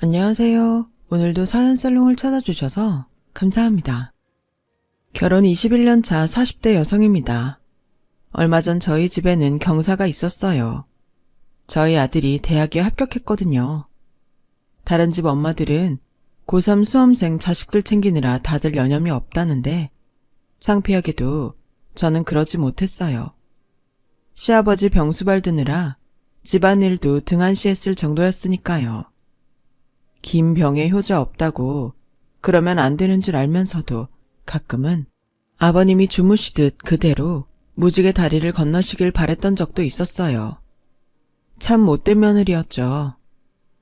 안녕하세요. 오늘도 사연살롱을 찾아주셔서 감사합니다. 결혼 21년 차 40대 여성입니다. 얼마 전 저희 집에는 경사가 있었어요. 저희 아들이 대학에 합격했거든요. 다른 집 엄마들은 고3 수험생 자식들 챙기느라 다들 여념이 없다는데 창피하게도 저는 그러지 못했어요. 시아버지 병수발 드느라 집안일도 등한시했을 정도였으니까요. 긴 병에 효자 없다고 그러면 안 되는 줄 알면서도 가끔은 아버님이 주무시듯 그대로 무지개 다리를 건너시길 바랬던 적도 있었어요. 참 못된 며느리였죠.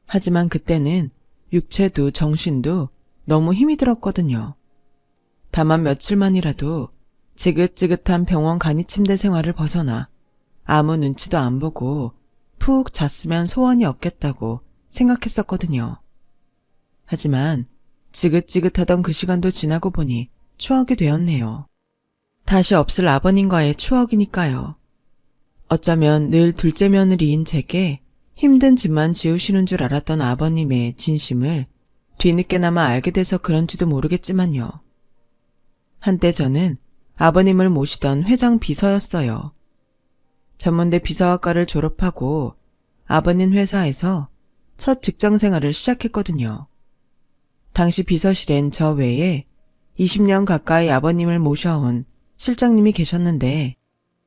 하지만 그때는 육체도 정신도 너무 힘이 들었거든요. 다만 며칠만이라도 지긋지긋한 병원 간이 침대 생활을 벗어나 아무 눈치도 안 보고 푹 잤으면 소원이 없겠다고 생각했었거든요. 하지만 지긋지긋하던 그 시간도 지나고 보니 추억이 되었네요. 다시 없을 아버님과의 추억이니까요. 어쩌면 늘 둘째 며느리인 제게 힘든 집만 지우시는 줄 알았던 아버님의 진심을 뒤늦게나마 알게 돼서 그런지도 모르겠지만요. 한때 저는 아버님을 모시던 회장 비서였어요. 전문대 비서학과를 졸업하고 아버님 회사에서 첫 직장 생활을 시작했거든요. 당시 비서실엔 저 외에 20년 가까이 아버님을 모셔온 실장님이 계셨는데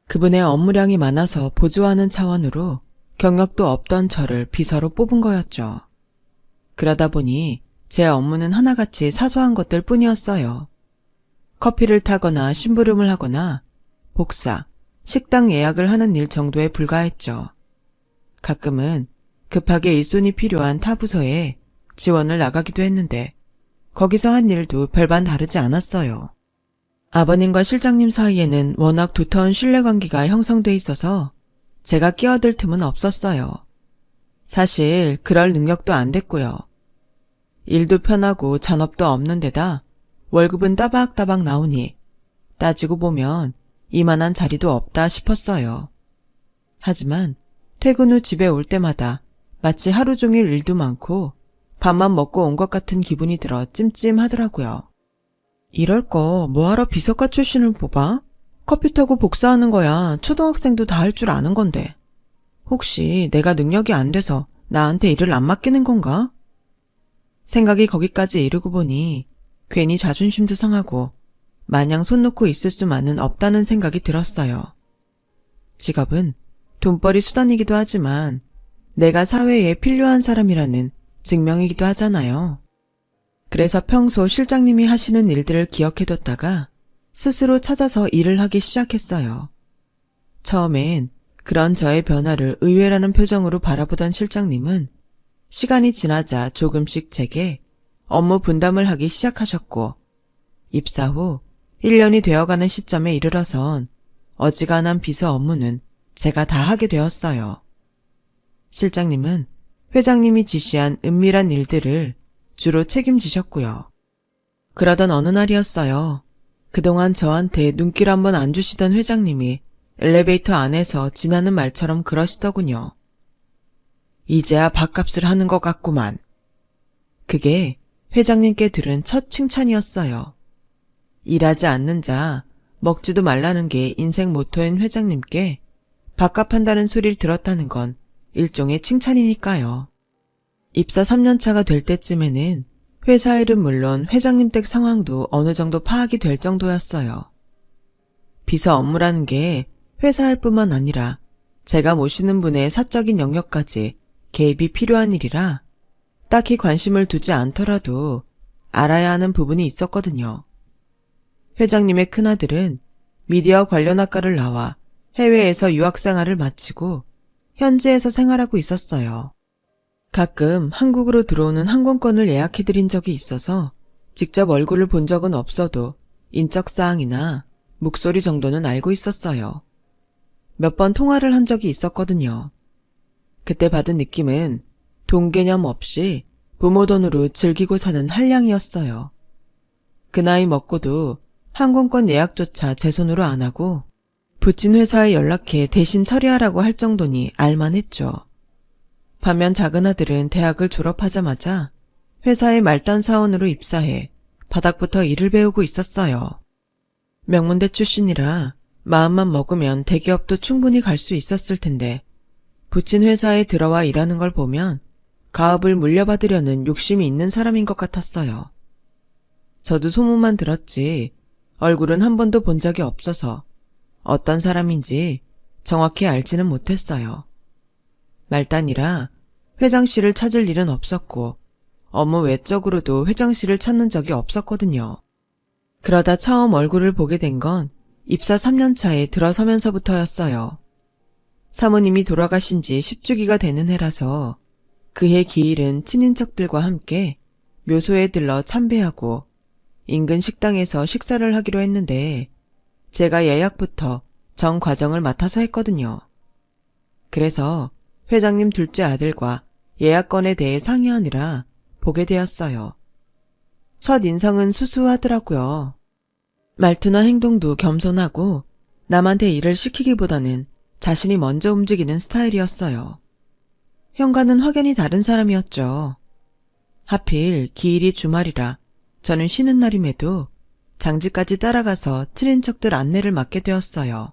그분의 업무량이 많아서 보조하는 차원으로 경력도 없던 저를 비서로 뽑은 거였죠. 그러다 보니 제 업무는 하나같이 사소한 것들 뿐이었어요. 커피를 타거나 심부름을 하거나 복사, 식당 예약을 하는 일 정도에 불과했죠. 가끔은 급하게 일손이 필요한 타 부서에 지원을 나가기도 했는데 거기서 한 일도 별반 다르지 않았어요. 아버님과 실장님 사이에는 워낙 두터운 신뢰관계가 형성돼 있어서 제가 끼어들 틈은 없었어요. 사실 그럴 능력도 안 됐고요. 일도 편하고 잔업도 없는 데다 월급은 따박따박 나오니 따지고 보면 이만한 자리도 없다 싶었어요. 하지만 퇴근 후 집에 올 때마다 마치 하루 종일 일도 많고 밥만 먹고 온 것 같은 기분이 들어 찜찜하더라고요. 이럴 거 뭐하러 비서과 출신을 뽑아? 커피 타고 복사하는 거야 초등학생도 다 할 줄 아는 건데. 혹시 내가 능력이 안 돼서 나한테 일을 안 맡기는 건가? 생각이 거기까지 이르고 보니 괜히 자존심도 상하고 마냥 손 놓고 있을 수만은 없다는 생각이 들었어요. 직업은 돈벌이 수단이기도 하지만 내가 사회에 필요한 사람이라는 증명이기도 하잖아요. 그래서 평소 실장님이 하시는 일들을 기억해뒀다가 스스로 찾아서 일을 하기 시작했어요. 처음엔 그런 저의 변화를 의외라는 표정으로 바라보던 실장님은 시간이 지나자 조금씩 제게 업무 분담을 하기 시작하셨고 입사 후 1년이 되어가는 시점에 이르러선 어지간한 비서 업무는 제가 다 하게 되었어요. 실장님은 회장님이 지시한 은밀한 일들을 주로 책임지셨고요. 그러던 어느 날이었어요. 그동안 저한테 눈길 한번 안 주시던 회장님이 엘리베이터 안에서 지나는 말처럼 그러시더군요. 이제야 밥값을 하는 것 같구만. 그게 회장님께 들은 첫 칭찬이었어요. 일하지 않는 자 먹지도 말라는 게 인생 모토인 회장님께 밥값 한다는 소리를 들었다는 건 일종의 칭찬이니까요. 입사 3년차가 될 때쯤에는 회사 일은 물론 회장님 댁 상황도 어느 정도 파악이 될 정도였어요. 비서 업무라는 게 회사 일 뿐만 아니라 제가 모시는 분의 사적인 영역까지 개입이 필요한 일이라 딱히 관심을 두지 않더라도 알아야 하는 부분이 있었거든요. 회장님의 큰아들은 미디어 관련 학과를 나와 해외에서 유학생활을 마치고 현지에서 생활하고 있었어요. 가끔 한국으로 들어오는 항공권을 예약해드린 적이 있어서 직접 얼굴을 본 적은 없어도 인적사항이나 목소리 정도는 알고 있었어요. 몇 번 통화를 한 적이 있었거든요. 그때 받은 느낌은 돈 개념 없이 부모 돈으로 즐기고 사는 한량이었어요. 그 나이 먹고도 항공권 예약조차 제 손으로 안 하고 부친 회사에 연락해 대신 처리하라고 할 정도니 알만했죠. 반면 작은 아들은 대학을 졸업하자마자 회사의 말단 사원으로 입사해 바닥부터 일을 배우고 있었어요. 명문대 출신이라 마음만 먹으면 대기업도 충분히 갈 수 있었을 텐데 부친 회사에 들어와 일하는 걸 보면 가업을 물려받으려는 욕심이 있는 사람인 것 같았어요. 저도 소문만 들었지 얼굴은 한 번도 본 적이 없어서 어떤 사람인지 정확히 알지는 못했어요. 말단이라 회장실을 찾을 일은 없었고 업무 외적으로도 회장실을 찾는 적이 없었거든요. 그러다 처음 얼굴을 보게 된 건 입사 3년 차에 들어서면서부터였어요. 사모님이 돌아가신 지 10주기가 되는 해라서 그해 기일은 친인척들과 함께 묘소에 들러 참배하고 인근 식당에서 식사를 하기로 했는데 제가 예약부터 전 과정을 맡아서 했거든요. 그래서 회장님 둘째 아들과 예약건에 대해 상의하느라 보게 되었어요. 첫 인상은 수수하더라고요. 말투나 행동도 겸손하고 남한테 일을 시키기보다는 자신이 먼저 움직이는 스타일이었어요. 형과는 확연히 다른 사람이었죠. 하필 기일이 주말이라 저는 쉬는 날임에도 장지까지 따라가서 친인척들 안내를 맡게 되었어요.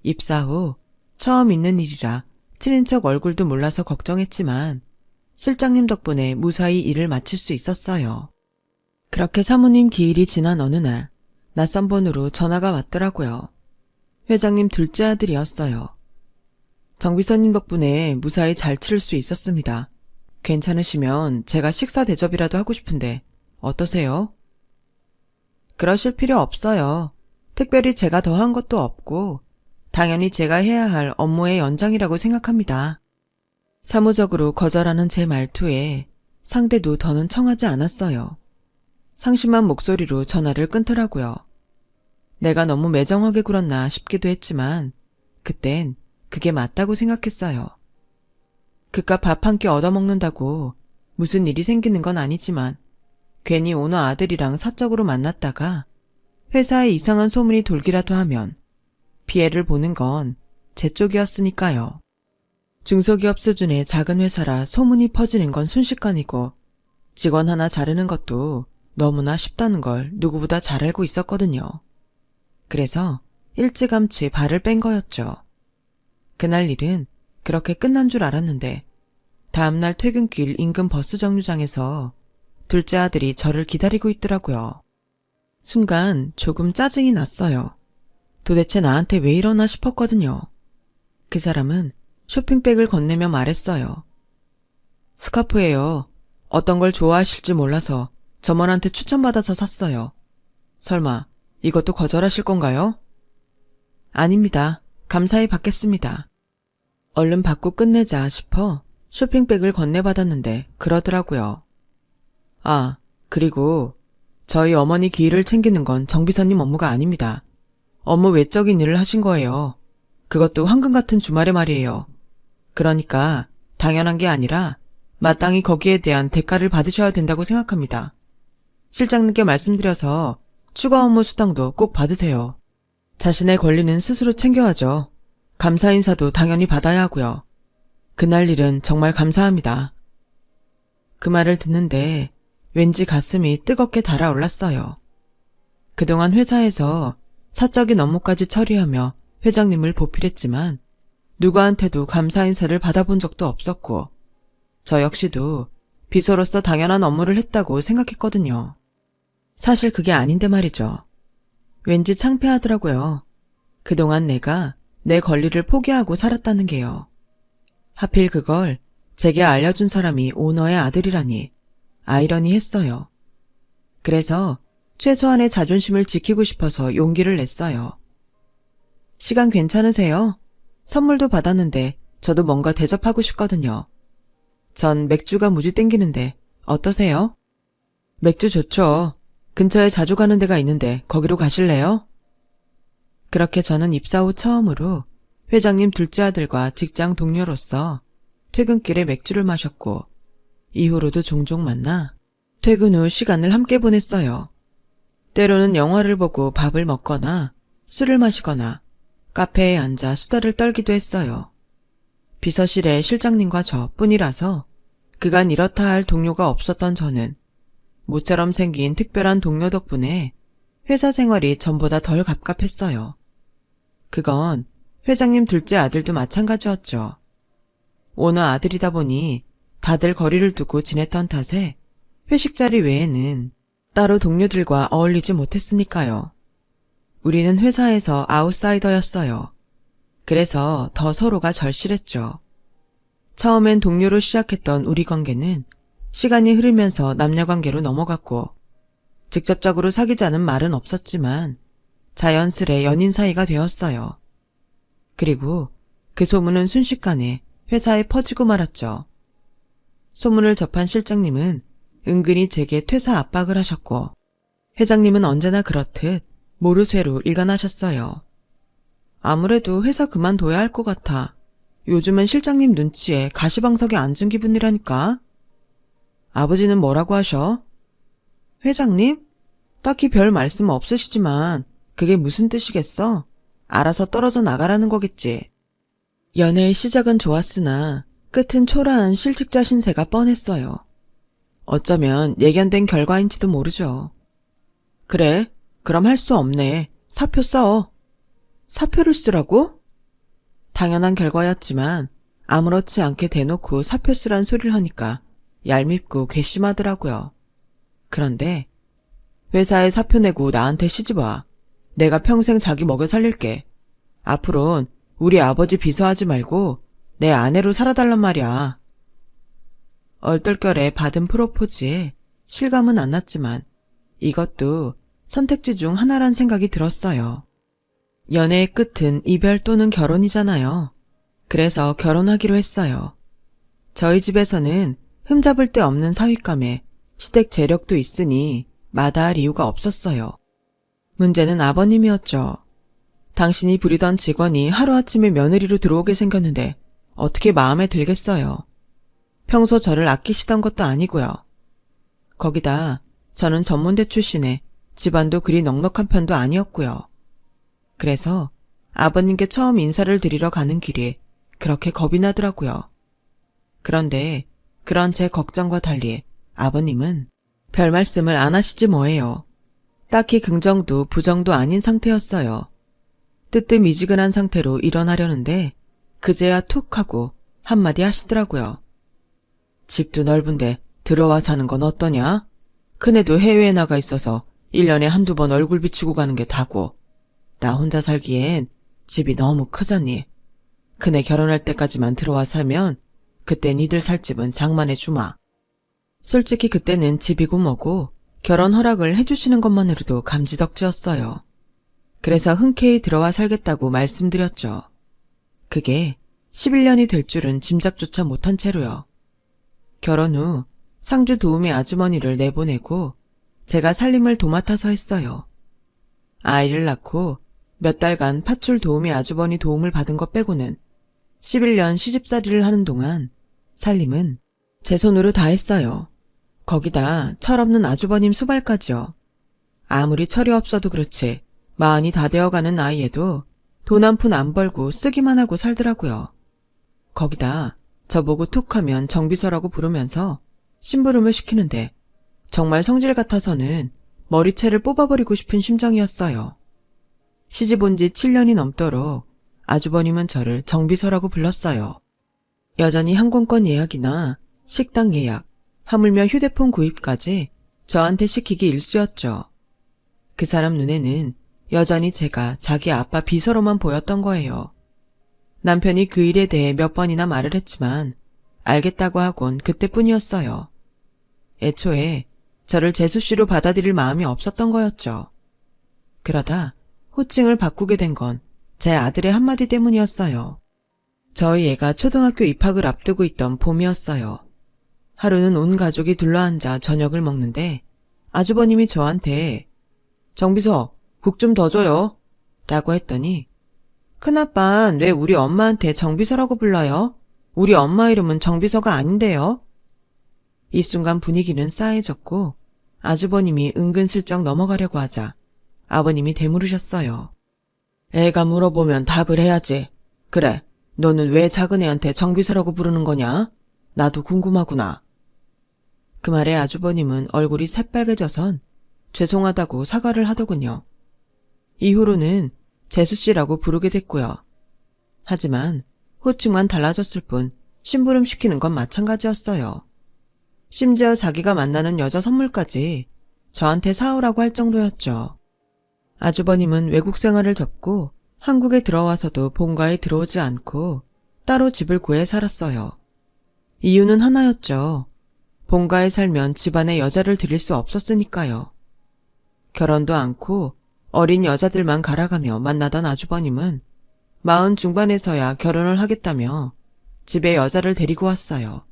입사 후 처음 있는 일이라 친인척 얼굴도 몰라서 걱정했지만 실장님 덕분에 무사히 일을 마칠 수 있었어요. 그렇게 사모님 기일이 지난 어느 날 낯선 번호로 전화가 왔더라고요. 회장님 둘째 아들이었어요. 정비서님 덕분에 무사히 잘 치를 수 있었습니다. 괜찮으시면 제가 식사 대접이라도 하고 싶은데 어떠세요? 그러실 필요 없어요. 특별히 제가 더 한 것도 없고 당연히 제가 해야 할 업무의 연장이라고 생각합니다. 사무적으로 거절하는 제 말투에 상대도 더는 청하지 않았어요. 상심한 목소리로 전화를 끊더라고요. 내가 너무 매정하게 굴었나 싶기도 했지만 그땐 그게 맞다고 생각했어요. 그깟 밥 한 끼 얻어먹는다고 무슨 일이 생기는 건 아니지만 괜히 오너 아들이랑 사적으로 만났다가 회사에 이상한 소문이 돌기라도 하면 피해를 보는 건 제 쪽이었으니까요. 중소기업 수준의 작은 회사라 소문이 퍼지는 건 순식간이고 직원 하나 자르는 것도 너무나 쉽다는 걸 누구보다 잘 알고 있었거든요. 그래서 일찌감치 발을 뺀 거였죠. 그날 일은 그렇게 끝난 줄 알았는데 다음날 퇴근길 인근 버스 정류장에서 둘째 아들이 저를 기다리고 있더라고요. 순간 조금 짜증이 났어요. 도대체 나한테 왜 이러나 싶었거든요. 그 사람은 쇼핑백을 건네며 말했어요. 스카프예요. 어떤 걸 좋아하실지 몰라서 점원한테 추천받아서 샀어요. 설마 이것도 거절하실 건가요? 아닙니다. 감사히 받겠습니다. 얼른 받고 끝내자 싶어 쇼핑백을 건네받았는데 그러더라고요. 아, 그리고 저희 어머니 기일을 챙기는 건 정비서님 업무가 아닙니다. 업무 외적인 일을 하신 거예요. 그것도 황금 같은 주말에 말이에요. 그러니까 당연한 게 아니라 마땅히 거기에 대한 대가를 받으셔야 된다고 생각합니다. 실장님께 말씀드려서 추가 업무 수당도 꼭 받으세요. 자신의 권리는 스스로 챙겨야죠. 감사 인사도 당연히 받아야 하고요. 그날 일은 정말 감사합니다. 그 말을 듣는데 왠지 가슴이 뜨겁게 달아올랐어요. 그동안 회사에서 사적인 업무까지 처리하며 회장님을 보필했지만 누구한테도 감사 인사를 받아본 적도 없었고 저 역시도 비서로서 당연한 업무를 했다고 생각했거든요. 사실 그게 아닌데 말이죠. 왠지 창피하더라고요. 그동안 내가 내 권리를 포기하고 살았다는 게요. 하필 그걸 제게 알려준 사람이 오너의 아들이라니 아이러니했어요. 그래서 최소한의 자존심을 지키고 싶어서 용기를 냈어요. 시간 괜찮으세요? 선물도 받았는데 저도 뭔가 대접하고 싶거든요. 전 맥주가 무지 땡기는데 어떠세요? 맥주 좋죠. 근처에 자주 가는 데가 있는데 거기로 가실래요? 그렇게 저는 입사 후 처음으로 회장님 둘째 아들과 직장 동료로서 퇴근길에 맥주를 마셨고 이후로도 종종 만나 퇴근 후 시간을 함께 보냈어요. 때로는 영화를 보고 밥을 먹거나 술을 마시거나 카페에 앉아 수다를 떨기도 했어요. 비서실에 실장님과 저 뿐이라서 그간 이렇다 할 동료가 없었던 저는 모처럼 생긴 특별한 동료 덕분에 회사 생활이 전보다 덜 갑갑했어요. 그건 회장님 둘째 아들도 마찬가지였죠. 오너 아들이다 보니 다들 거리를 두고 지냈던 탓에 회식 자리 외에는 따로 동료들과 어울리지 못했으니까요. 우리는 회사에서 아웃사이더였어요. 그래서 더 서로가 절실했죠. 처음엔 동료로 시작했던 우리 관계는 시간이 흐르면서 남녀관계로 넘어갔고 직접적으로 사귀자는 말은 없었지만 자연스레 연인 사이가 되었어요. 그리고 그 소문은 순식간에 회사에 퍼지고 말았죠. 소문을 접한 실장님은 은근히 제게 퇴사 압박을 하셨고 회장님은 언제나 그렇듯 모르쇠로 일관하셨어요. 아무래도 회사 그만둬야 할 것 같아. 요즘은 실장님 눈치에 가시방석에 앉은 기분이라니까. 아버지는 뭐라고 하셔? 회장님? 딱히 별 말씀 없으시지만 그게 무슨 뜻이겠어? 알아서 떨어져 나가라는 거겠지. 연애의 시작은 좋았으나 끝은 초라한 실직자 신세가 뻔했어요. 어쩌면 예견된 결과인지도 모르죠. 그래, 그럼 할 수 없네. 사표 써. 사표를 쓰라고? 당연한 결과였지만 아무렇지 않게 대놓고 사표 쓰란 소리를 하니까 얄밉고 괘씸하더라고요. 그런데 회사에 사표 내고 나한테 시집와. 내가 평생 자기 먹여 살릴게. 앞으론 우리 아버지 비서하지 말고 내 아내로 살아달란 말이야. 얼떨결에 받은 프로포즈에 실감은 안 났지만 이것도 선택지 중 하나란 생각이 들었어요. 연애의 끝은 이별 또는 결혼이잖아요. 그래서 결혼하기로 했어요. 저희 집에서는 흠잡을 데 없는 사윗감에 시댁 재력도 있으니 마다할 이유가 없었어요. 문제는 아버님이었죠. 당신이 부리던 직원이 하루아침에 며느리로 들어오게 생겼는데 어떻게 마음에 들겠어요. 평소 저를 아끼시던 것도 아니고요. 거기다 저는 전문대 출신에 집안도 그리 넉넉한 편도 아니었고요. 그래서 아버님께 처음 인사를 드리러 가는 길이 그렇게 겁이 나더라고요. 그런데 그런 제 걱정과 달리 아버님은 별 말씀을 안 하시지 뭐예요. 딱히 긍정도 부정도 아닌 상태였어요. 뜨뜻미지근한 상태로 일어나려는데 그제야 툭 하고 한마디 하시더라고요. 집도 넓은데 들어와 사는 건 어떠냐? 큰애도 해외에 나가 있어서 1년에 한두 번 얼굴 비추고 가는 게 다고. 나 혼자 살기엔 집이 너무 크잖니. 큰애 결혼할 때까지만 들어와 살면 그때 니들 살 집은 장만해 주마. 솔직히 그때는 집이고 뭐고 결혼 허락을 해주시는 것만으로도 감지덕지였어요. 그래서 흔쾌히 들어와 살겠다고 말씀드렸죠. 그게 11년이 될 줄은 짐작조차 못한 채로요. 결혼 후 상주 도우미 아주머니를 내보내고 제가 살림을 도맡아서 했어요. 아이를 낳고 몇 달간 팥줄 도우미 아주버니 도움을 받은 것 빼고는 11년 시집살이를 하는 동안 살림은 제 손으로 다 했어요. 거기다 철없는 아주버님 수발까지요. 아무리 철이 없어도 그렇지 마흔이 다 되어가는 나이에도 돈 한 푼 안 벌고 쓰기만 하고 살더라고요. 거기다 저보고 툭하면 정비서라고 부르면서 심부름을 시키는데 정말 성질 같아서는 머리채를 뽑아버리고 싶은 심정이었어요. 시집 온 지 7년이 넘도록 아주버님은 저를 정비서라고 불렀어요. 여전히 항공권 예약이나 식당 예약, 하물며 휴대폰 구입까지 저한테 시키기 일쑤였죠. 그 사람 눈에는 여전히 제가 자기 아빠 비서로만 보였던 거예요. 남편이 그 일에 대해 몇 번이나 말을 했지만 알겠다고 하곤 그때뿐이었어요. 애초에 저를 재수씨로 받아들일 마음이 없었던 거였죠. 그러다 호칭을 바꾸게 된 건 제 아들의 한마디 때문이었어요. 저희 애가 초등학교 입학을 앞두고 있던 봄이었어요. 하루는 온 가족이 둘러앉아 저녁을 먹는데 아주버님이 저한테 정비서 국 좀 더 줘요 라고 했더니 큰아빤 왜 우리 엄마한테 정비서라고 불러요? 우리 엄마 이름은 정비서가 아닌데요. 이 순간 분위기는 싸해졌고 아주버님이 은근슬쩍 넘어가려고 하자 아버님이 되물으셨어요. 애가 물어보면 답을 해야지. 그래, 너는 왜 작은 애한테 정비서라고 부르는 거냐? 나도 궁금하구나. 그 말에 아주버님은 얼굴이 새빨개져선 죄송하다고 사과를 하더군요. 이후로는 재수씨라고 부르게 됐고요. 하지만 호칭만 달라졌을 뿐 심부름시키는 건 마찬가지였어요. 심지어 자기가 만나는 여자 선물까지 저한테 사오라고 할 정도였죠. 아주버님은 외국 생활을 접고 한국에 들어와서도 본가에 들어오지 않고 따로 집을 구해 살았어요. 이유는 하나였죠. 본가에 살면 집안에 여자를 들일 수 없었으니까요. 결혼도 않고 어린 여자들만 갈아가며 만나던 아주버님은 40 중반에서야 결혼을 하겠다며 집에 여자를 데리고 왔어요.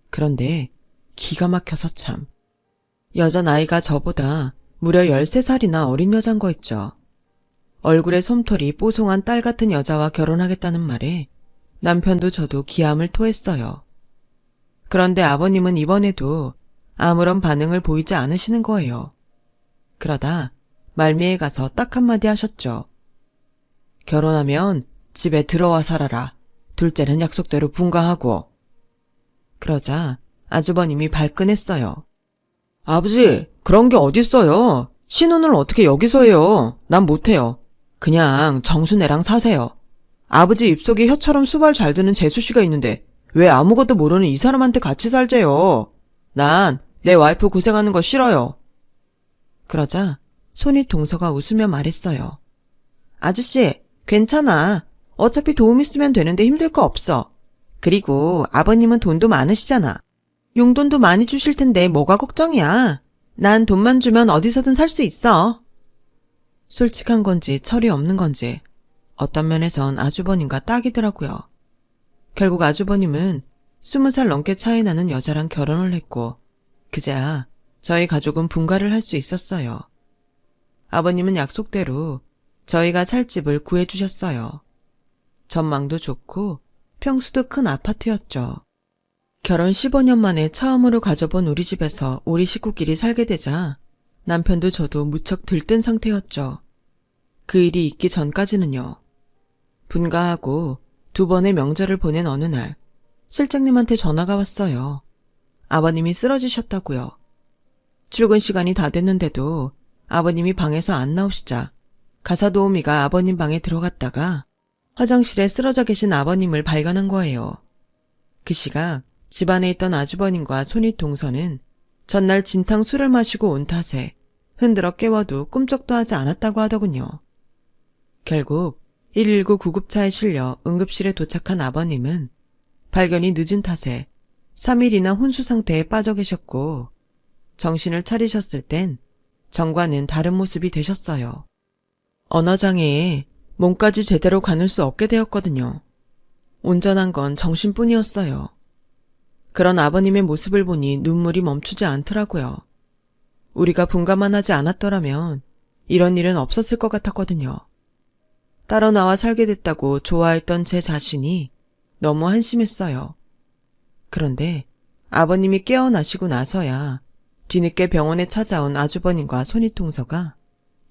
그런데 기가 막혀서 참. 여자 나이가 저보다 무려 13살이나 어린 여잔 거 있죠. 얼굴에 솜털이 뽀송한 딸 같은 여자와 결혼하겠다는 말에 남편도 저도 기함을 토했어요. 그런데 아버님은 이번에도 아무런 반응을 보이지 않으시는 거예요. 그러다 말미에 가서 딱 한마디 하셨죠. 결혼하면 집에 들어와 살아라. 둘째는 약속대로 분가하고. 그러자 아주버님이 발끈했어요. 아버지, 그런 게 어딨어요. 신혼을 어떻게 여기서 해요. 난 못해요. 그냥 정순애랑 사세요. 아버지 입속에 혀처럼 수발 잘 드는 재수씨가 있는데 왜 아무것도 모르는 이 사람한테 같이 살재요. 난 내 와이프 고생하는 거 싫어요. 그러자 손이 동서가 웃으며 말했어요. 아저씨, 괜찮아. 어차피 도움 있으면 되는데 힘들 거 없어. 그리고 아버님은 돈도 많으시잖아. 용돈도 많이 주실 텐데 뭐가 걱정이야. 난 돈만 주면 어디서든 살 수 있어. 솔직한 건지 철이 없는 건지 어떤 면에선 아주버님과 딱이더라고요. 결국 아주버님은 20살 넘게 차이 나는 여자랑 결혼을 했고 그제야 저희 가족은 분가를 할 수 있었어요. 아버님은 약속대로 저희가 살 집을 구해주셨어요. 전망도 좋고 평수도 큰 아파트였죠. 결혼 15년 만에 처음으로 가져본 우리 집에서 우리 식구끼리 살게 되자 남편도 저도 무척 들뜬 상태였죠. 그 일이 있기 전까지는요. 분가하고 2번의 명절을 보낸 어느 날 실장님한테 전화가 왔어요. 아버님이 쓰러지셨다고요. 출근 시간이 다 됐는데도 아버님이 방에서 안 나오시자 가사도우미가 아버님 방에 들어갔다가 화장실에 쓰러져 계신 아버님을 발견한 거예요. 그 시각 집안에 있던 아주버님과 손윗 동서는 전날 진탕 술을 마시고 온 탓에 흔들어 깨워도 꿈쩍도 하지 않았다고 하더군요. 결국 119 구급차에 실려 응급실에 도착한 아버님은 발견이 늦은 탓에 3일이나 혼수 상태에 빠져 계셨고 정신을 차리셨을 땐 전과는 다른 모습이 되셨어요. 언어장애에 몸까지 제대로 가눌 수 없게 되었거든요. 온전한 건 정신뿐이었어요. 그런 아버님의 모습을 보니 눈물이 멈추지 않더라고요. 우리가 분가만 하지 않았더라면 이런 일은 없었을 것 같았거든요. 따로 나와 살게 됐다고 좋아했던 제 자신이 너무 한심했어요. 그런데 아버님이 깨어나시고 나서야 뒤늦게 병원에 찾아온 아주버님과 손윗동서가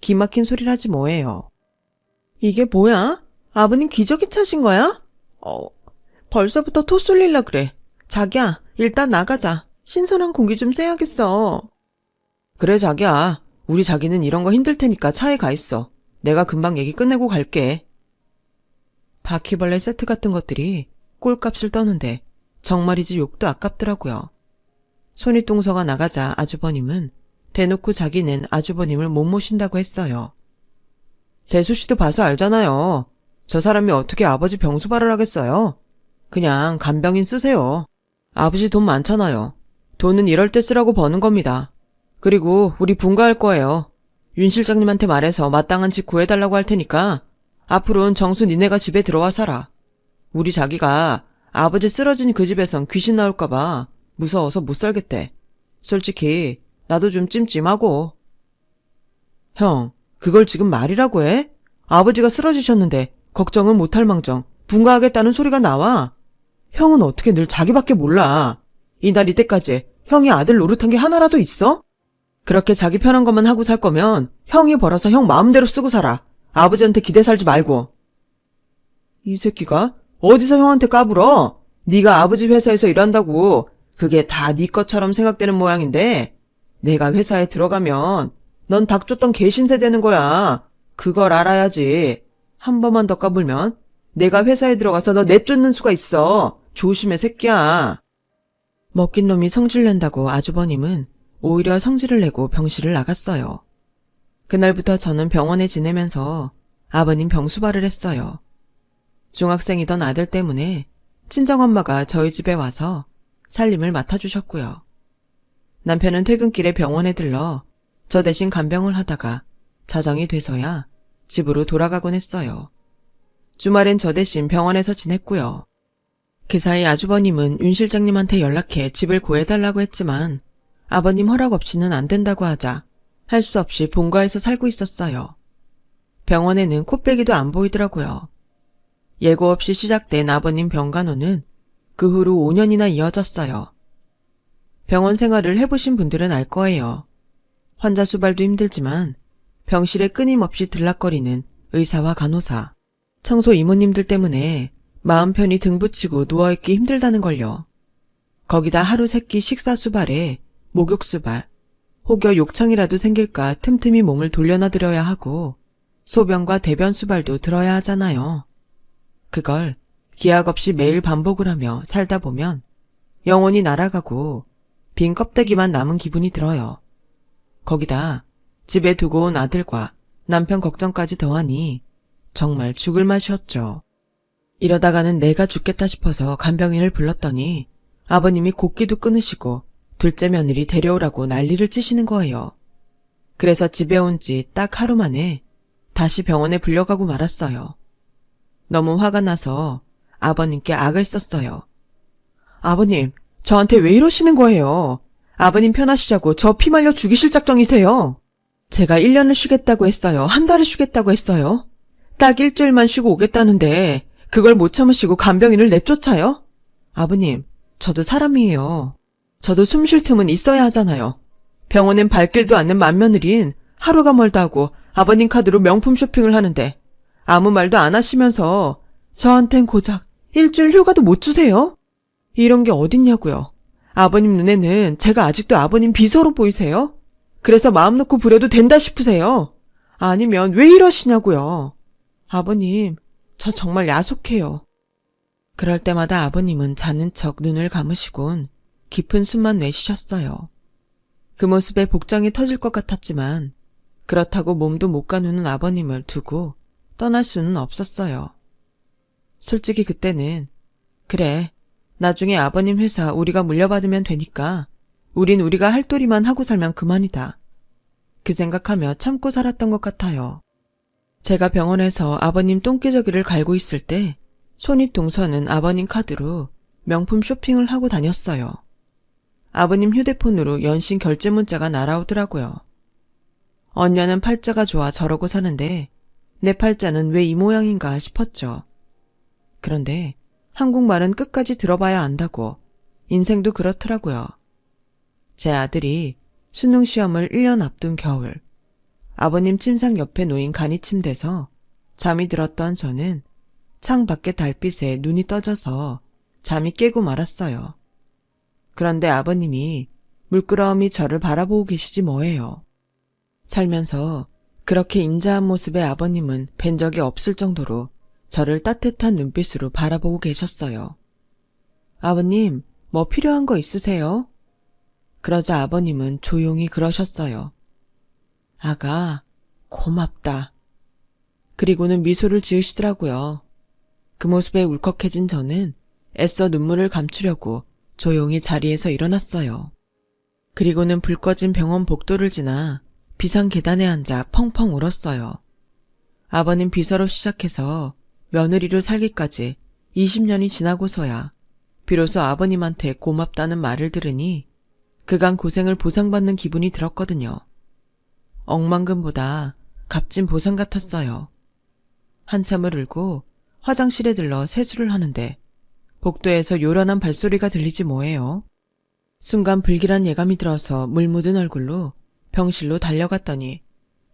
기막힌 소리를 하지 뭐예요. 이게 뭐야? 아버님 기저귀 차신 거야? 벌써부터 토 쏠릴라 그래. 자기야, 일단 나가자. 신선한 공기 좀 쐬야겠어. 그래 자기야. 우리 자기는 이런 거 힘들 테니까 차에 가 있어. 내가 금방 얘기 끝내고 갈게. 바퀴벌레 세트 같은 것들이 꼴값을 떠는데 정말이지 욕도 아깝더라고요. 손윗동서가 나가자 아주버님은 대놓고 자기는 아주버님을 못 모신다고 했어요. 재수씨도 봐서 알잖아요. 저 사람이 어떻게 아버지 병수발을 하겠어요? 그냥 간병인 쓰세요. 아버지 돈 많잖아요. 돈은 이럴 때 쓰라고 버는 겁니다. 그리고 우리 분가할 거예요. 윤 실장님한테 말해서 마땅한 집 구해달라고 할 테니까 앞으로는 정수 니네가 집에 들어와 살아. 우리 자기가 아버지 쓰러진 그 집에선 귀신 나올까봐 무서워서 못 살겠대. 솔직히 나도 좀 찜찜하고. 형, 그걸 지금 말이라고 해? 아버지가 쓰러지셨는데 걱정은 못할 망정 분가하겠다는 소리가 나와. 형은 어떻게 늘 자기밖에 몰라. 이날 이때까지 형이 아들 노릇한 게 하나라도 있어? 그렇게 자기 편한 것만 하고 살 거면 형이 벌어서 형 마음대로 쓰고 살아. 아버지한테 기대 살지 말고. 이 새끼가 어디서 형한테 까불어? 네가 아버지 회사에서 일한다고 그게 다 네 것처럼 생각되는 모양인데 내가 회사에 들어가면 넌 닭 줬던 개신세 되는 거야. 그걸 알아야지. 한 번만 더 까불면 내가 회사에 들어가서 너 내쫓는 수가 있어. 조심해 새끼야. 먹긴 놈이 성질 낸다고 아주버님은 오히려 성질을 내고 병실을 나갔어요. 그날부터 저는 병원에 지내면서 아버님 병수발을 했어요. 중학생이던 아들 때문에 친정엄마가 저희 집에 와서 살림을 맡아주셨고요. 남편은 퇴근길에 병원에 들러 저 대신 간병을 하다가 자정이 돼서야 집으로 돌아가곤 했어요. 주말엔 저 대신 병원에서 지냈고요. 그 사이 아주버님은 윤 실장님한테 연락해 집을 구해달라고 했지만 아버님 허락 없이는 안 된다고 하자 할 수 없이 본가에서 살고 있었어요. 병원에는 코빼기도 안 보이더라고요. 예고 없이 시작된 아버님 병간호는 그 후로 5년이나 이어졌어요. 병원 생활을 해보신 분들은 알 거예요. 환자 수발도 힘들지만 병실에 끊임없이 들락거리는 의사와 간호사, 청소 이모님들 때문에 마음 편히 등 붙이고 누워있기 힘들다는 걸요. 거기다 하루 세끼 식사 수발에 목욕 수발, 혹여 욕창이라도 생길까 틈틈이 몸을 돌려놔드려야 하고 소변과 대변 수발도 들어야 하잖아요. 그걸 기약 없이 매일 반복을 하며 살다 보면 영혼이 날아가고 빈 껍데기만 남은 기분이 들어요. 거기다 집에 두고 온 아들과 남편 걱정까지 더하니 정말 죽을 맛이었죠. 이러다가는 내가 죽겠다 싶어서 간병인을 불렀더니 아버님이 곡기도 끊으시고 둘째 며느리 데려오라고 난리를 치시는 거예요. 그래서 집에 온 지 딱 하루 만에 다시 병원에 불려가고 말았어요. 너무 화가 나서 아버님께 악을 썼어요. 아버님, 저한테 왜 이러시는 거예요? 아버님 편하시자고 저 피 말려 죽이실 작정이세요? 제가 1년을 쉬겠다고 했어요. 한 달을 쉬겠다고 했어요. 딱 일주일만 쉬고 오겠다는데 그걸 못 참으시고 간병인을 내쫓아요? 아버님, 저도 사람이에요. 저도 숨 쉴 틈은 있어야 하잖아요. 병원엔 발길도 않는 맏며느린 하루가 멀다 하고 아버님 카드로 명품 쇼핑을 하는데 아무 말도 안 하시면서 저한텐 고작 일주일 휴가도 못 주세요? 이런 게 어딨냐고요. 아버님 눈에는 제가 아직도 아버님 비서로 보이세요? 그래서 마음 놓고 부려도 된다 싶으세요? 아니면 왜 이러시냐고요. 아버님, 저 정말 야속해요. 그럴 때마다 아버님은 자는 척 눈을 감으시곤 깊은 숨만 내쉬셨어요. 그 모습에 복장이 터질 것 같았지만 그렇다고 몸도 못 가누는 아버님을 두고 떠날 수는 없었어요. 솔직히 그때는 그래, 나중에 아버님 회사 우리가 물려받으면 되니까 우린 우리가 할 도리만 하고 살면 그만이다. 그 생각하며 참고 살았던 것 같아요. 제가 병원에서 아버님 똥기저귀를 갈고 있을 때 손윗동서는 아버님 카드로 명품 쇼핑을 하고 다녔어요. 아버님 휴대폰으로 연신 결제 문자가 날아오더라고요. 언녀는 팔자가 좋아 저러고 사는데 내 팔자는 왜 이 모양인가 싶었죠. 그런데 한국말은 끝까지 들어봐야 안다고 인생도 그렇더라고요. 제 아들이 수능 시험을 1년 앞둔 겨울 아버님 침상 옆에 놓인 간이 침대에서 잠이 들었던 저는 창 밖의 달빛에 눈이 떠져서 잠이 깨고 말았어요. 그런데 아버님이 물끄러미 저를 바라보고 계시지 뭐예요. 살면서 그렇게 인자한 모습의 아버님은 뵌 적이 없을 정도로 저를 따뜻한 눈빛으로 바라보고 계셨어요. 아버님, 뭐 필요한 거 있으세요? 그러자 아버님은 조용히 그러셨어요. 아가, 고맙다. 그리고는 미소를 지으시더라고요. 그 모습에 울컥해진 저는 애써 눈물을 감추려고 조용히 자리에서 일어났어요. 그리고는 불 꺼진 병원 복도를 지나 비상 계단에 앉아 펑펑 울었어요. 아버님 비서로 시작해서 며느리로 살기까지 20년이 지나고서야 비로소 아버님한테 고맙다는 말을 들으니 그간 고생을 보상받는 기분이 들었거든요. 억만금보다 값진 보상 같았어요. 한참을 울고 화장실에 들러 세수를 하는데 복도에서 요란한 발소리가 들리지 뭐예요. 순간 불길한 예감이 들어서 물 묻은 얼굴로 병실로 달려갔더니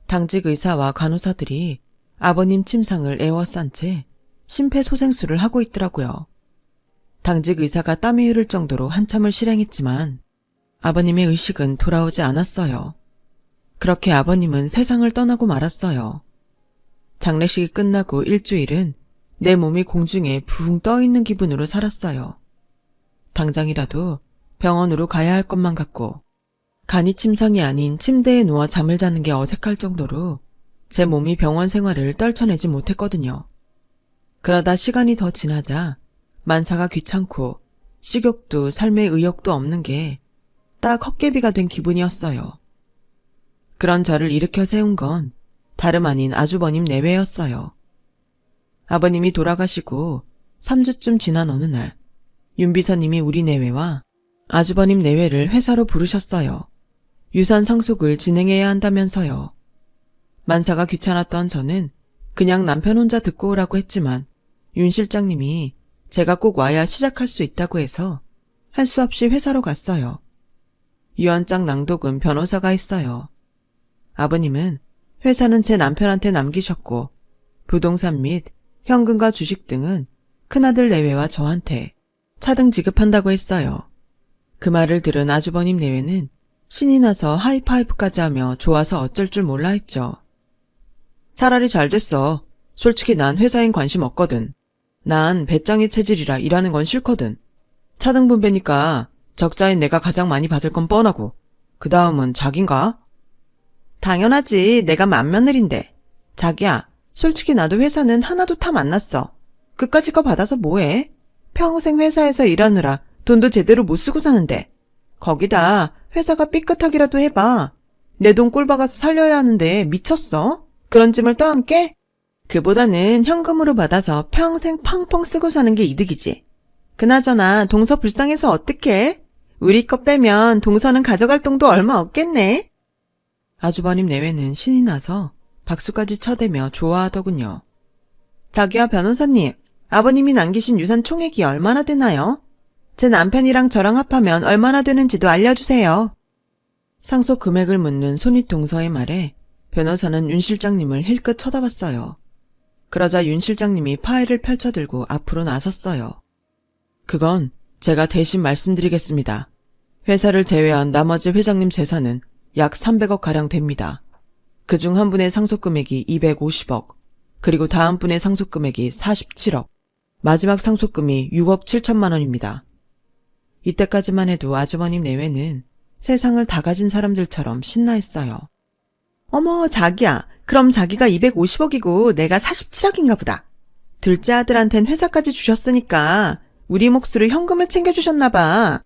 당직 의사와 간호사들이 아버님 침상을 에워싼 채 심폐소생술을 하고 있더라고요. 당직 의사가 땀이 흐를 정도로 한참을 실행했지만 아버님의 의식은 돌아오지 않았어요. 그렇게 아버님은 세상을 떠나고 말았어요. 장례식이 끝나고 일주일은 내 몸이 공중에 붕 떠있는 기분으로 살았어요. 당장이라도 병원으로 가야 할 것만 같고 간이 침상이 아닌 침대에 누워 잠을 자는 게 어색할 정도로 제 몸이 병원 생활을 떨쳐내지 못했거든요. 그러다 시간이 더 지나자 만사가 귀찮고 식욕도 삶의 의욕도 없는 게 딱 헛개비가 된 기분이었어요. 그런 저를 일으켜 세운 건 다름 아닌 아주버님 내외였어요. 아버님이 돌아가시고 3주쯤 지난 어느 날 윤비서님이 우리 내외와 아주버님 내외를 회사로 부르셨어요. 유산 상속을 진행해야 한다면서요. 만사가 귀찮았던 저는 그냥 남편 혼자 듣고 오라고 했지만 윤 실장님이 제가 꼭 와야 시작할 수 있다고 해서 할 수 없이 회사로 갔어요. 유언장 낭독은 변호사가 했어요. 아버님은 회사는 제 남편한테 남기셨고 부동산 및 현금과 주식 등은 큰아들 내외와 저한테 차등 지급한다고 했어요. 그 말을 들은 아주버님 내외는 신이 나서 하이파이브까지 하며 좋아서 어쩔 줄 몰라 했죠. 차라리 잘 됐어. 솔직히 난 회사엔 관심 없거든. 난 배짱이 체질이라 일하는 건 싫거든. 차등 분배니까 적자인 내가 가장 많이 받을 건 뻔하고 그 다음은 자긴가? 당연하지. 내가 맏며느린데. 자기야, 솔직히 나도 회사는 하나도 탐 안 났어. 그까짓 거 받아서 뭐해? 평생 회사에서 일하느라 돈도 제대로 못 쓰고 사는데. 거기다 회사가 삐끗하기라도 해봐. 내 돈 꼴박아서 살려야 하는데 미쳤어? 그런 짐을 떠안게? 그보다는 현금으로 받아서 평생 펑펑 쓰고 사는 게 이득이지. 그나저나 동서 불쌍해서 어떡해? 우리 거 빼면 동서는 가져갈 돈도 얼마 없겠네. 아주버님 내외는 신이 나서 박수까지 쳐대며 좋아하더군요. 자기야 변호사님, 아버님이 남기신 유산 총액이 얼마나 되나요? 제 남편이랑 저랑 합하면 얼마나 되는지도 알려주세요. 상속 금액을 묻는 손윗동서의 말에 변호사는 윤 실장님을 힐끗 쳐다봤어요. 그러자 윤 실장님이 파일을 펼쳐들고 앞으로 나섰어요. 그건 제가 대신 말씀드리겠습니다. 회사를 제외한 나머지 회장님 재산은 약 300억가량 됩니다. 그중 한 분의 상속금액이 250억, 그리고 다음 분의 상속금액이 47억, 마지막 상속금이 6억 7천만 원입니다. 이때까지만 해도 아주버님 내외는 세상을 다 가진 사람들처럼 신나했어요. 어머, 자기야. 그럼 자기가 250억이고 내가 47억인가 보다. 둘째 아들한텐 회사까지 주셨으니까 우리 몫으로 현금을 챙겨주셨나 봐.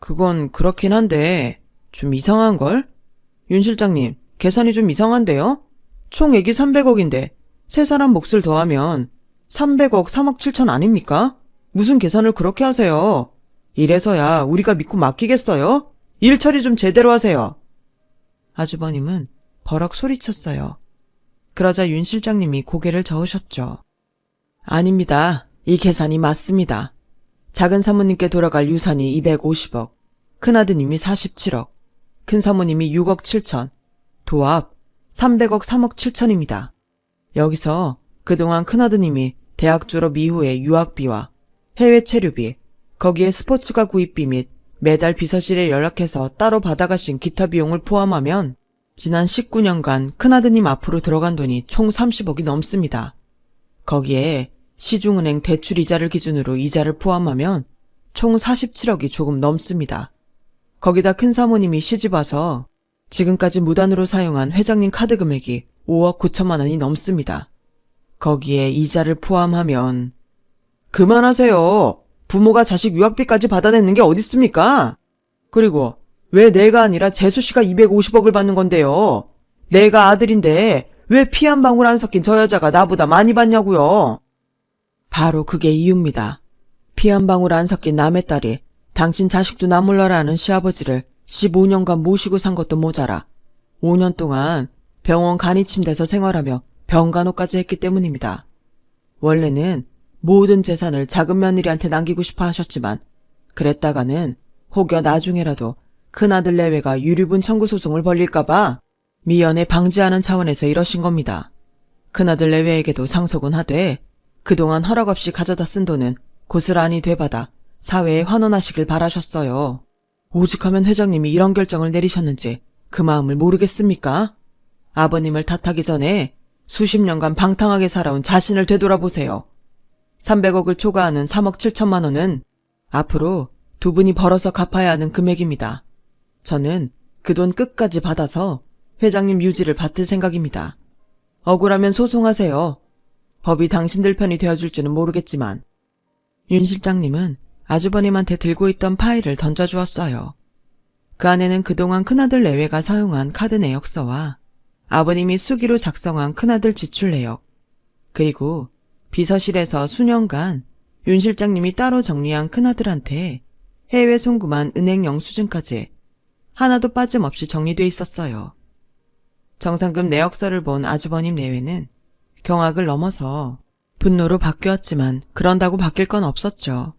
그건 그렇긴 한데 좀 이상한걸? 윤 실장님, 계산이 좀 이상한데요? 총액이 300억인데 세 사람 몫을 더하면 300억 3억 7천 아닙니까? 무슨 계산을 그렇게 하세요? 이래서야 우리가 믿고 맡기겠어요? 일 처리 좀 제대로 하세요. 아주버님은 버럭 소리쳤어요. 그러자 윤 실장님이 고개를 저으셨죠. 아닙니다. 이 계산이 맞습니다. 작은 사모님께 돌아갈 유산이 250억, 큰아드님이 47억, 큰 사모님이 6억 7천, 도합 300억 3억 7천입니다. 여기서 그동안 큰아드님이 대학 졸업 이후의 유학비와 해외 체류비, 거기에 스포츠카 구입비 및 매달 비서실에 연락해서 따로 받아가신 기타 비용을 포함하면 지난 19년간 큰아드님 앞으로 들어간 돈이 총 30억이 넘습니다. 거기에 시중은행 대출이자를 기준으로 이자를 포함하면 총 47억이 조금 넘습니다. 거기다 큰사모님이 시집와서 지금까지 무단으로 사용한 회장님 카드 금액이 5억 9천만 원이 넘습니다. 거기에 이자를 포함하면 그만하세요. 부모가 자식 유학비까지 받아내는 게 어딨습니까? 그리고 왜 내가 아니라 재수씨가 250억을 받는 건데요? 내가 아들인데 왜 피 한 방울 안 섞인 저 여자가 나보다 많이 받냐고요? 바로 그게 이유입니다. 피 한 방울 안 섞인 남의 딸이 당신 자식도 나 몰라라는 시아버지를 15년간 모시고 산 것도 모자라 5년 동안 병원 간이침대에서 생활하며 병간호까지 했기 때문입니다. 원래는 모든 재산을 작은 며느리한테 남기고 싶어 하셨지만 그랬다가는 혹여 나중에라도 큰아들 내외가 유류분 청구 소송을 벌릴까봐 미연에 방지하는 차원에서 이러신 겁니다. 큰아들 내외에게도 상속은 하되 그동안 허락 없이 가져다 쓴 돈은 고스란히 되받아 사회에 환원하시길 바라셨어요. 오죽하면 회장님이 이런 결정을 내리셨는지 그 마음을 모르겠습니까? 아버님을 탓하기 전에 수십 년간 방탕하게 살아온 자신을 되돌아보세요. 300억을 초과하는 3억 7천만 원은 앞으로 두 분이 벌어서 갚아야 하는 금액입니다. 저는 그 돈 끝까지 받아서 회장님 유지를 받을 생각입니다. 억울하면 소송하세요. 법이 당신들 편이 되어줄지는 모르겠지만. 윤 실장님은 아주버님한테 들고 있던 파일을 던져주었어요. 그 안에는 그동안 큰아들 내외가 사용한 카드 내역서와 아버님이 수기로 작성한 큰아들 지출 내역, 그리고 비서실에서 수년간 윤 실장님이 따로 정리한 큰아들한테 해외 송금한 은행 영수증까지 하나도 빠짐없이 정리돼 있었어요. 정상금 내역서를 본 아주버님 내외는 경악을 넘어서 분노로 바뀌었지만 그런다고 바뀔 건 없었죠.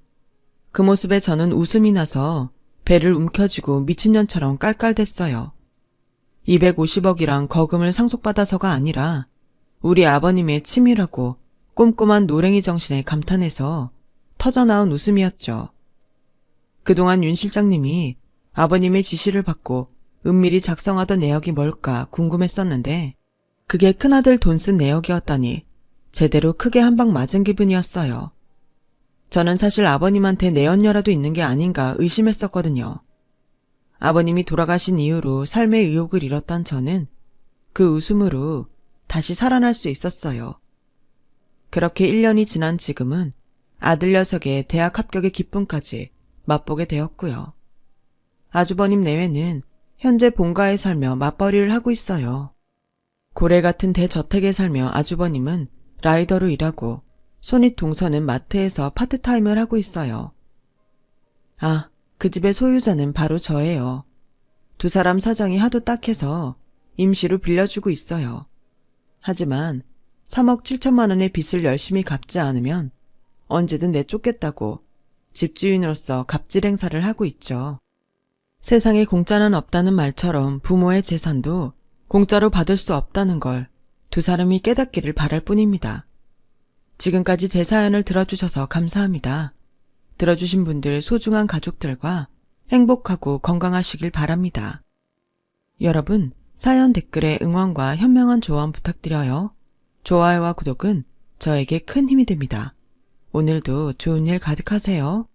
그 모습에 저는 웃음이 나서 배를 움켜쥐고 미친년처럼 깔깔댔어요. 250억이랑 거금을 상속받아서가 아니라 우리 아버님의 치밀하고 꼼꼼한 노랭이 정신에 감탄해서 터져나온 웃음이었죠. 그동안 윤 실장님이 아버님의 지시를 받고 은밀히 작성하던 내역이 뭘까 궁금했었는데 그게 큰아들 돈 쓴 내역이었다니 제대로 크게 한 방 맞은 기분이었어요. 저는 사실 아버님한테 내연녀라도 있는 게 아닌가 의심했었거든요. 아버님이 돌아가신 이후로 삶의 의욕을 잃었던 저는 그 웃음으로 다시 살아날 수 있었어요. 그렇게 1년이 지난 지금은 아들 녀석의 대학 합격의 기쁨까지 맛보게 되었고요. 아주버님 내외는 현재 본가에 살며 맞벌이를 하고 있어요. 고래 같은 대저택에 살며 아주버님은 라이더로 일하고 손윗 동서는 마트에서 파트타임을 하고 있어요. 아, 그 집의 소유자는 바로 저예요. 두 사람 사정이 하도 딱해서 임시로 빌려주고 있어요. 하지만 3억 7천만 원의 빚을 열심히 갚지 않으면 언제든 내쫓겠다고 집주인으로서 갑질 행사를 하고 있죠. 세상에 공짜는 없다는 말처럼 부모의 재산도 공짜로 받을 수 없다는 걸 두 사람이 깨닫기를 바랄 뿐입니다. 지금까지 제 사연을 들어주셔서 감사합니다. 들어주신 분들 소중한 가족들과 행복하고 건강하시길 바랍니다. 여러분, 사연 댓글에 응원과 현명한 조언 부탁드려요. 좋아요와 구독은 저에게 큰 힘이 됩니다. 오늘도 좋은 일 가득하세요.